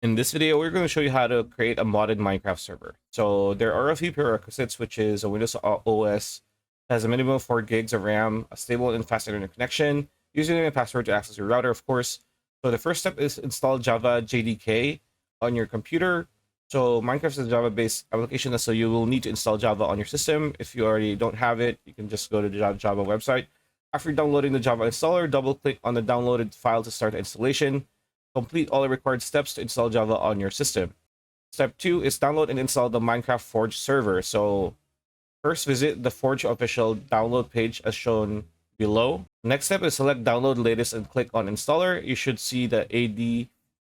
In this video, we're going to show you how to create a modded Minecraft server. So there are a few prerequisites, which is a Windows OS has a minimum of 4 gigs of RAM, a stable and fast internet connection, username and password to access your router, of course. So the first step is install Java JDK on your computer. So Minecraft is a Java-based application, so you will need to install Java on your system. If you already don't have it, you can just go to the Java website. After downloading the Java installer, double-click on the downloaded file to start the installation. Complete all the required steps to install Java on your system. Step 2 is download and install the Minecraft Forge server. So first visit the Forge official download page as shown below. Next step is select download latest and click on installer. You should see the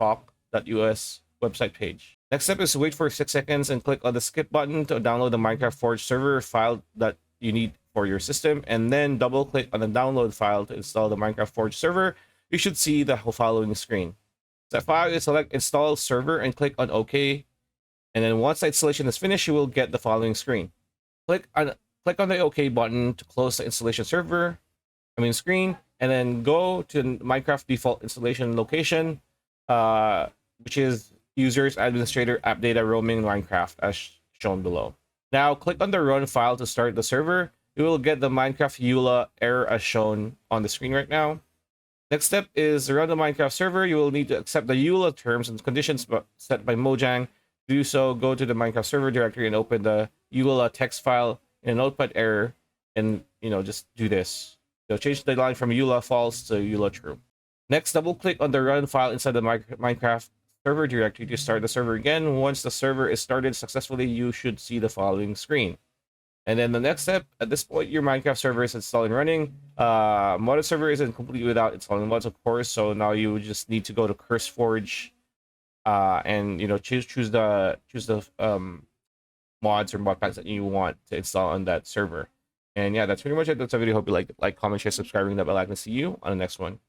adtalk.us website page. Next step is wait for 6 seconds and click on the skip button to download the Minecraft Forge server file that you need for your system, and then double click on the download file to install the Minecraft Forge server. You should see the following screen. Step 5 is select install server and click on OK. And then once the installation is finished, you will get the following screen. Click on the OK button to close the installation screen, and then go to Minecraft default installation location, which is users, administrator, app data, roaming, Minecraft, as shown below. Now click on the run file to start the server. You will get the Minecraft EULA error as shown on the screen right now. Next step is run the Minecraft server. You will need to accept the EULA terms and conditions set by Mojang. To do so, go to the Minecraft server directory and open the EULA text file in a notepad error, and just do this. So change the line from EULA false to EULA true. Next, double click on the run file inside the Minecraft server directory to start the server again. Once the server is started successfully, you should see the following screen. And then the next step, at this point, your Minecraft server is installed and running. Modded server isn't complete without installing mods, of course. So now you just need to go to CurseForge, and choose the mods or mod packs that you want to install on that server. And yeah, that's pretty much it. That's a video. Hope you like, comment, share, subscribe, ring that bell icon. See you on the next one.